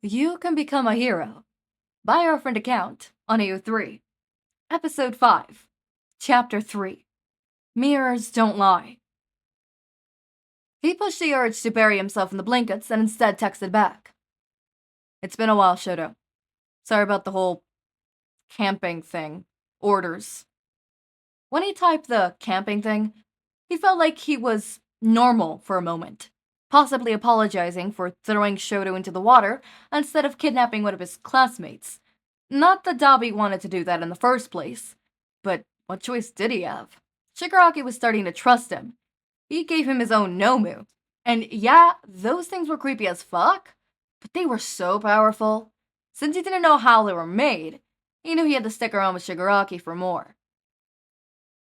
You can become a hero. Buy our friend account on AO3. Episode 5. Chapter 3. Mirrors don't lie. He pushed the urge to bury himself in the blankets and instead texted back. It's been a while, Shoto. Sorry about the whole camping thing. Orders. When he typed the camping thing, he felt like he was normal for a moment, possibly apologizing for throwing Shoto into the water instead of kidnapping one of his classmates. Not that Dabi wanted to do that in the first place, but what choice did he have? Shigaraki was starting to trust him. He gave him his own Nomu. And yeah, those things were creepy as fuck, but they were so powerful. Since he didn't know how they were made, he knew he had to stick around with Shigaraki for more.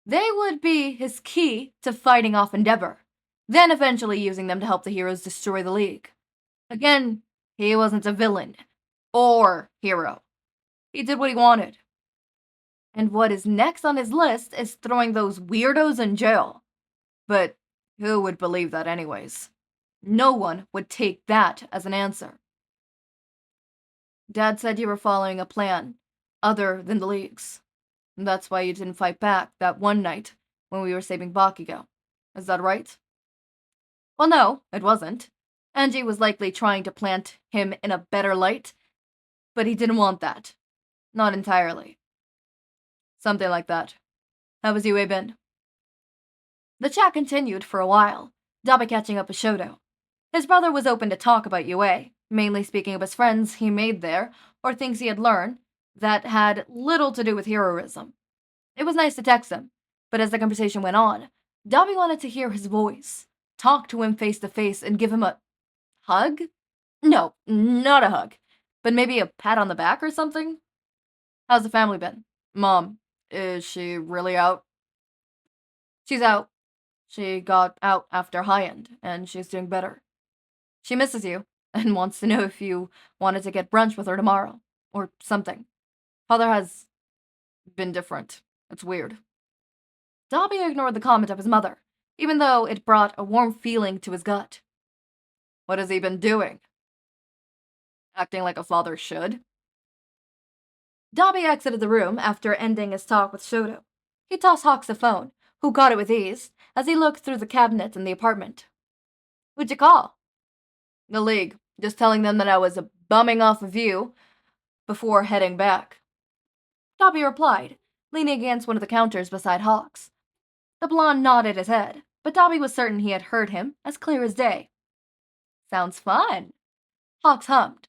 They would be his key to fighting off Endeavor, then eventually using them to help the heroes destroy the League. Again, he wasn't a villain or hero. He did what he wanted. And what is next on his list is throwing those weirdos in jail. But who would believe that anyways? No one would take that as an answer. Dad said you were following a plan, other than the League's. That's why you didn't fight back that one night when we were saving Bakugo. Is that right? Well, no, it wasn't. Angie was likely trying to plant him in a better light, but he didn't want that. Not entirely. Something like that. How was Yue been? The chat continued for a while, Dabi catching up with Shoto. His brother was open to talk about Yue, mainly speaking of his friends he made there, or things he had learned that had little to do with heroism. It was nice to text him, but as the conversation went on, Dabi wanted to hear his voice, talk to him face to face, and give him a hug? No, not a hug, but maybe a pat on the back or something? How's the family been? Mom, is she really out? She's out. She got out after high end, and she's doing better. She misses you, and wants to know if you wanted to get brunch with her tomorrow, or something. Father has been different. It's weird. Dabi ignored the comment of his mother, even though it brought a warm feeling to his gut. What has he been doing? Acting like a father should? Dabi exited the room after ending his talk with Shoto. He tossed Hawks the phone, who got it with ease, as he looked through the cabinets in the apartment. Who'd you call? The League, just telling them that I was bumming off of you before heading back. Dabi replied, leaning against one of the counters beside Hawks. The blonde nodded his head, but Dabi was certain he had heard him as clear as day. Sounds fun. Hawks hummed.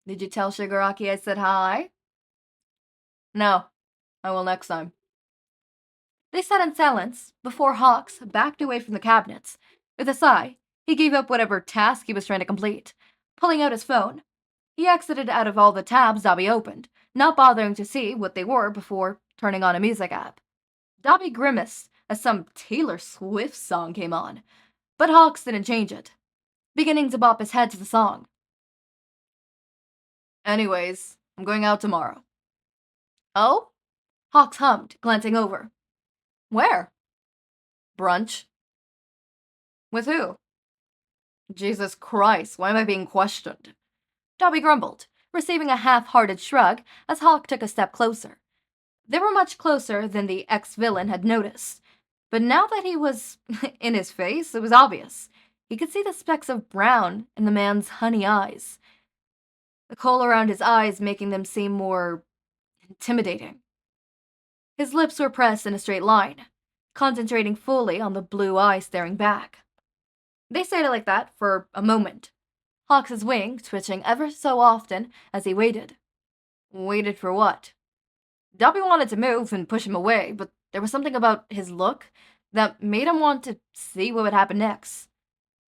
Did you tell Shigaraki I said hi? No, I will next time. They sat in silence before Hawks backed away from the cabinets. With a sigh, he gave up whatever task he was trying to complete, pulling out his phone. He exited out of all the tabs Dabi opened, not bothering to see what they were before turning on a music app. Dabi grimaced as some Taylor Swift song came on, but Hawks didn't change it, beginning to bop his head to the song. Anyways, I'm going out tomorrow. Oh? Hawks hummed, glancing over. Where? Brunch. With who? Jesus Christ, why am I being questioned? Dabi grumbled, receiving a half-hearted shrug as Hawk took a step closer. They were much closer than the ex-villain had noticed, but now that he was in his face, it was obvious. He could see the specks of brown in the man's honey eyes, the kohl around his eyes making them seem more intimidating. His lips were pressed in a straight line, concentrating fully on the blue eye staring back. They stayed like that for a moment, Hawks' wing twitching ever so often as he waited. Waited for what? Dabi wanted to move and push him away, but there was something about his look that made him want to see what would happen next.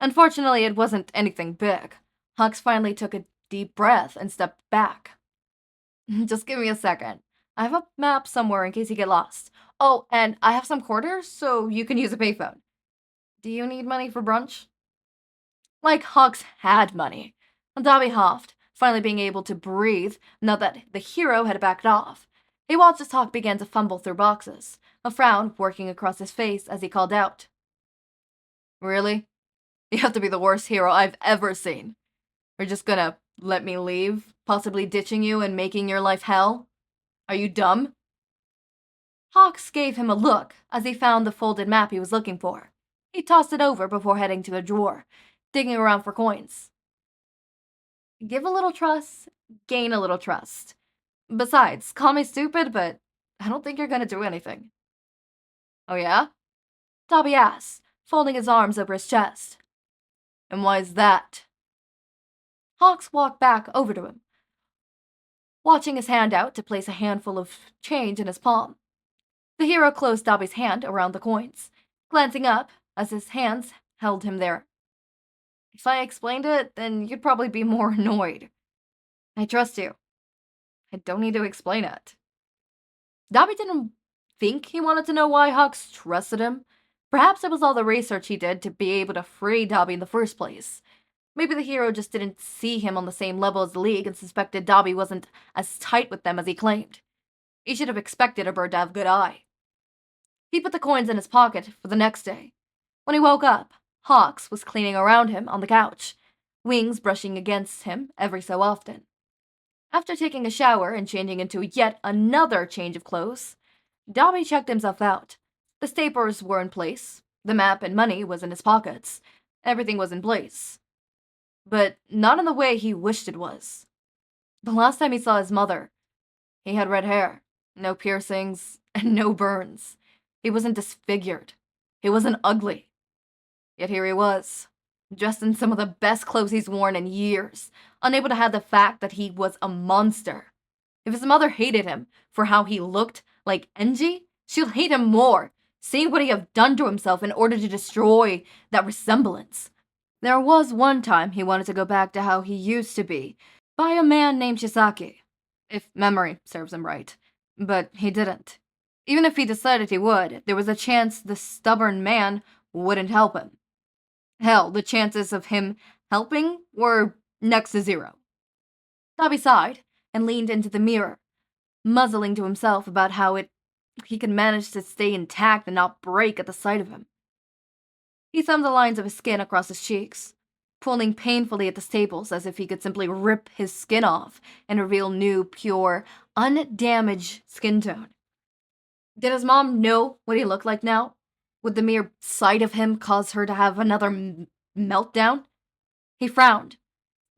Unfortunately, it wasn't anything big. Hawks finally took a deep breath and stepped back. Just give me a second. I have a map somewhere in case you get lost. Oh, and I have some quarters, so you can use a payphone. Do you need money for brunch? Like Hawks had money. Dabi huffed, finally being able to breathe now that the hero had backed off. He watched as Hawk began to fumble through boxes, a frown working across his face as he called out. Really? You have to be the worst hero I've ever seen. We're just gonna Let me leave, possibly ditching you and making your life hell? Are you dumb? Hawks gave him a look as he found the folded map he was looking for. He tossed it over before heading to a drawer, digging around for coins. Give a little trust, gain a little trust. Besides, call me stupid, but I don't think you're gonna do anything. Oh yeah? Dabi asked, folding his arms over his chest. And why is that? Hawks walked back over to him, watching his hand out to place a handful of change in his palm. The hero closed Dabi's hand around the coins, glancing up as his hands held him there. If I explained it, then you'd probably be more annoyed. I trust you. I don't need to explain it. Dabi didn't think he wanted to know why Hawks trusted him. Perhaps it was all the research he did to be able to free Dabi in the first place. Maybe the hero just didn't see him on the same level as the League and suspected Dabi wasn't as tight with them as he claimed. He should have expected a bird to have good eye. He put the coins in his pocket for the next day. When he woke up, Hawks was cleaning around him on the couch, wings brushing against him every so often. After taking a shower and changing into yet another change of clothes, Dabi checked himself out. The staples were in place, the map and money was in his pockets, everything was in place. But not in the way he wished it was. The last time he saw his mother, he had red hair, no piercings, and no burns. He wasn't disfigured. He wasn't ugly. Yet here he was, dressed in some of the best clothes he's worn in years, unable to hide the fact that he was a monster. If his mother hated him for how he looked like Enji, she'll hate him more, seeing what he had done to himself in order to destroy that resemblance. There was one time he wanted to go back to how he used to be, by a man named Chisaki, if memory serves him right, but he didn't. Even if he decided he would, there was a chance the stubborn man wouldn't help him. Hell, the chances of him helping were next to zero. Dabi sighed and leaned into the mirror, muzzling to himself about how he could manage to stay intact and not break at the sight of him. He thumbed the lines of his skin across his cheeks, pulling painfully at the staples as if he could simply rip his skin off and reveal new, pure, undamaged skin tone. Did his mom know what he looked like now? Would the mere sight of him cause her to have another meltdown? He frowned,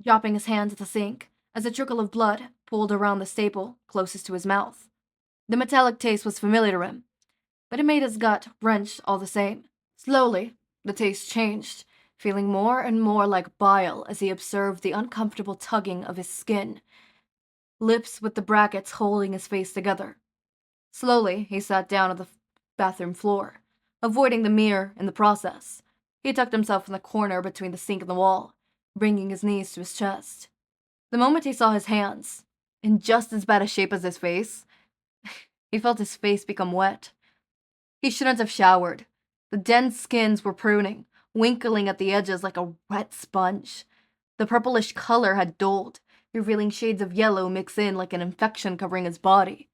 dropping his hand at the sink as a trickle of blood pooled around the staple closest to his mouth. The metallic taste was familiar to him, but it made his gut wrench all the same. Slowly, the taste changed, feeling more and more like bile as he observed the uncomfortable tugging of his skin, lips with the brackets holding his face together. Slowly, he sat down on the bathroom floor, avoiding the mirror in the process. He tucked himself in the corner between the sink and the wall, bringing his knees to his chest. The moment he saw his hands, in just as bad a shape as his face, he felt his face become wet. He shouldn't have showered. The dense skins were pruning, winkling at the edges like a wet sponge. The purplish color had dulled, revealing shades of yellow mixed in like an infection covering his body.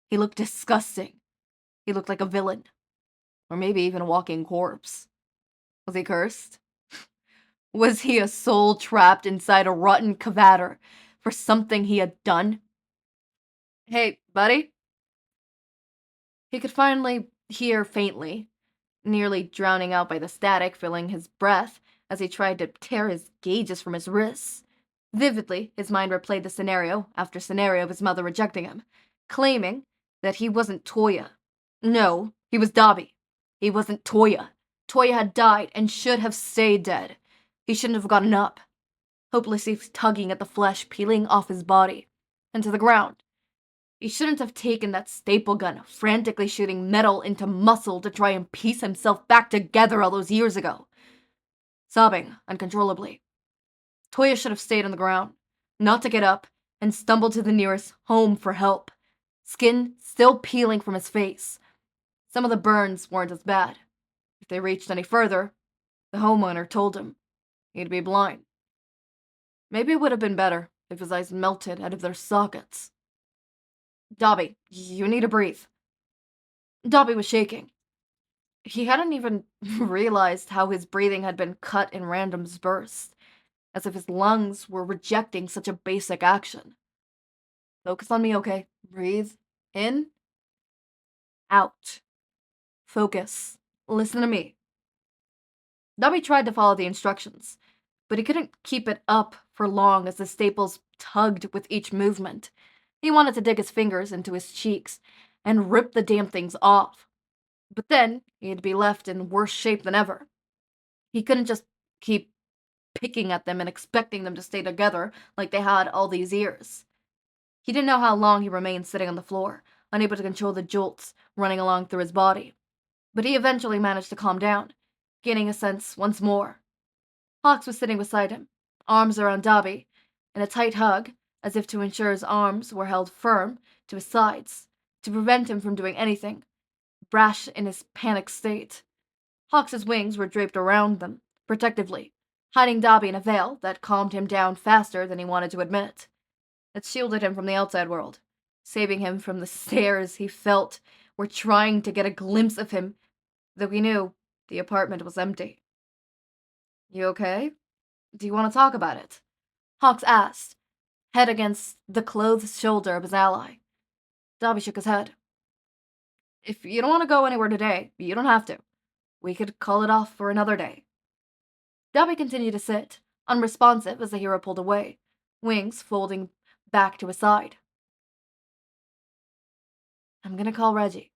He looked disgusting. He looked like a villain. Or maybe even a walking corpse. Was he cursed? Was he a soul trapped inside a rotten cadaver for something he had done? Hey, buddy? He could finally hear faintly, nearly drowning out by the static filling his breath as he tried to tear his gauges from his wrists. Vividly, his mind replayed the scenario after scenario of his mother rejecting him, claiming that he wasn't Toya. No, he was Dabi. He wasn't Toya. Toya had died and should have stayed dead. He shouldn't have gotten up, hopelessly tugging at the flesh peeling off his body, and to the ground. He shouldn't have taken that staple gun, frantically shooting metal into muscle to try and piece himself back together all those years ago. Sobbing uncontrollably, Toya should have stayed on the ground, not to get up and stumble to the nearest home for help, skin still peeling from his face. Some of the burns weren't as bad. If they reached any further, the homeowner told him he'd be blind. Maybe it would have been better if his eyes melted out of their sockets. Dabi, you need to breathe. Dabi was shaking. He hadn't even realized how his breathing had been cut in random bursts, as if his lungs were rejecting such a basic action. Focus on me, okay? Breathe in, out. Focus. Listen to me. Dabi tried to follow the instructions, but he couldn't keep it up for long as the staples tugged with each movement. He wanted to dig his fingers into his cheeks and rip the damn things off. But then he'd be left in worse shape than ever. He couldn't just keep picking at them and expecting them to stay together like they had all these years. He didn't know how long he remained sitting on the floor, unable to control the jolts running along through his body. But he eventually managed to calm down, gaining a sense once more. Hawks was sitting beside him, arms around Dabi, in a tight hug, as if to ensure his arms were held firm to his sides, to prevent him from doing anything brash in his panicked state. Hawks's wings were draped around them, protectively, hiding Dabi in a veil that calmed him down faster than he wanted to admit. It shielded him from the outside world, saving him from the stares he felt were trying to get a glimpse of him, though he knew the apartment was empty. You okay? Do you want to talk about it? Hawks asked, head against the clothed shoulder of his ally. Dabi shook his head. If you don't want to go anywhere today, you don't have to. We could call it off for another day. Dabi continued to sit, unresponsive as the hero pulled away, wings folding back to his side. I'm gonna call Reggie.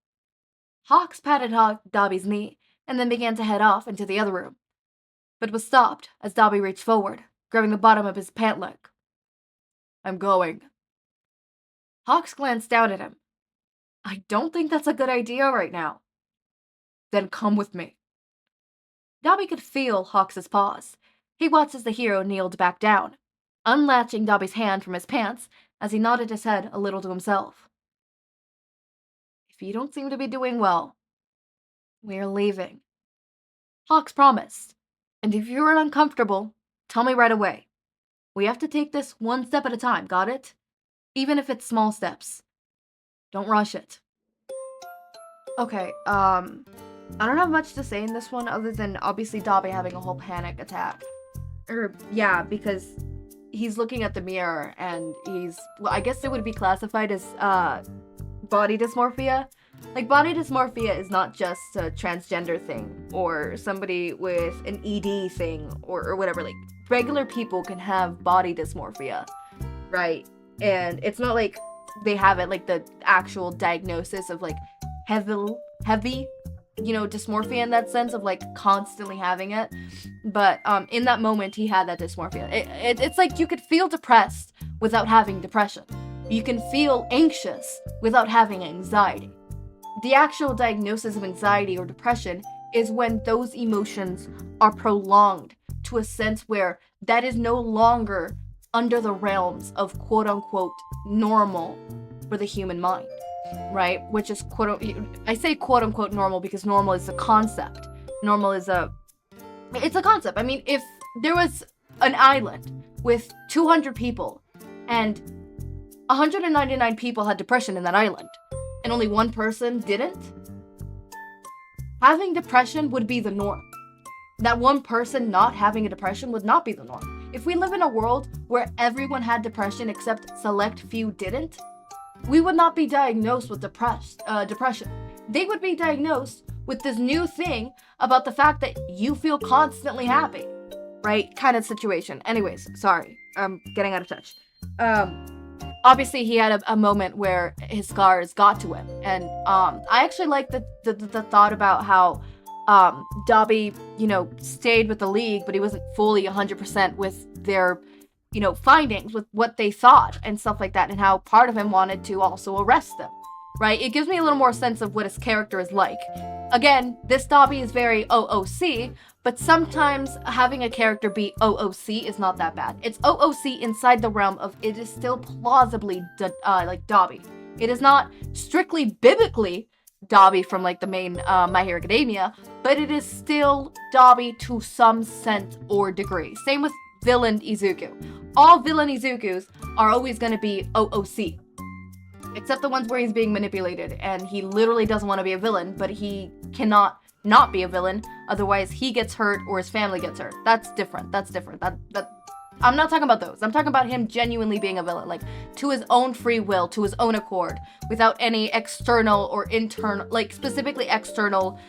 Hawks patted Dabi's knee and then began to head off into the other room, but was stopped as Dabi reached forward, grabbing the bottom of his pant leg. I'm going. Hawks glanced down at him. I don't think that's a good idea right now. Then come with me. Dabi could feel Hawks's pause. He watched as the hero kneeled back down, unlatching Dabi's hand from his pants as he nodded his head a little to himself. If you don't seem to be doing well, we're leaving. Hawks promised. And if you're uncomfortable, tell me right away. We have to take this one step at a time, got it? Even if it's small steps. Don't rush it. Okay, I don't have much to say in this one other than obviously Dabi having a whole panic attack. Yeah, because he's looking at the mirror and I guess it would be classified as, body dysmorphia. Like, body dysmorphia is not just a transgender thing or somebody with an ED thing or whatever. Like, regular people can have body dysmorphia, right? And it's not like they have it, like, the actual diagnosis of, like, heavy, dysmorphia in that sense of, like, constantly having it. But in that moment, he had that dysmorphia. It's like you could feel depressed without having depression. You can feel anxious without having anxiety. The actual diagnosis of anxiety or depression is when those emotions are prolonged to a sense where that is no longer under the realms of quote-unquote normal for the human mind, right? Which is I say quote-unquote normal because normal is a concept. Normal is it's a concept. I mean, if there was an island with 200 people and 199 people had depression in that island, and only one person didn't, having depression would be the norm. That one person not having a depression would not be the norm. If we live in a world where everyone had depression except select few didn't, we would not be diagnosed with depression. They would be diagnosed with this new thing about the fact that you feel constantly happy, right? Kind of situation. Anyways, sorry, I'm getting out of touch. Obviously, he had a moment where his scars got to him, and I actually like the thought about how Dabi, stayed with the League, but he wasn't fully 100% with their, findings, with what they thought and stuff like that, and how part of him wanted to also arrest them, right? It gives me a little more sense of what his character is like. Again, this Dabi is very OOC, but sometimes having a character be OOC is not that bad. It's OOC inside the realm of it is still plausibly like Dabi. It is not strictly biblically Dabi from like the main My Hero Academia, but it is still Dabi to some sense or degree. Same with villain Izuku. All villain Izukus are always going to be OOC. Except the ones where he's being manipulated and he literally doesn't want to be a villain, but he cannot not be a villain, otherwise he gets hurt or his family gets hurt. That's different. That I'm not talking about those. I'm talking about him genuinely being a villain, like to his own free will, to his own accord, without any external or internal, like specifically external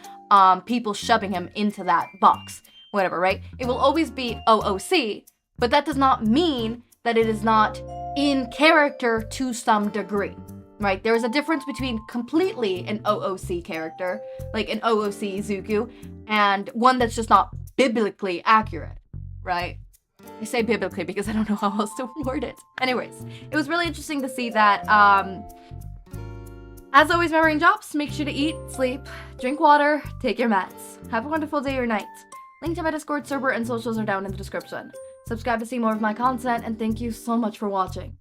people shoving him into that box. Whatever, right? It will always be OOC, but that does not mean that it is not in character to some degree, right? There is a difference between completely an OOC character, like an OOC Izuku, and one that's just not biblically accurate, right? I say biblically because I don't know how else to word it. Anyways, it was really interesting to see that. As always, my raindrops, make sure to eat, sleep, drink water, take your meds. Have a wonderful day or night. Link to my Discord server and socials are down in the description. Subscribe to see more of my content, and thank you so much for watching.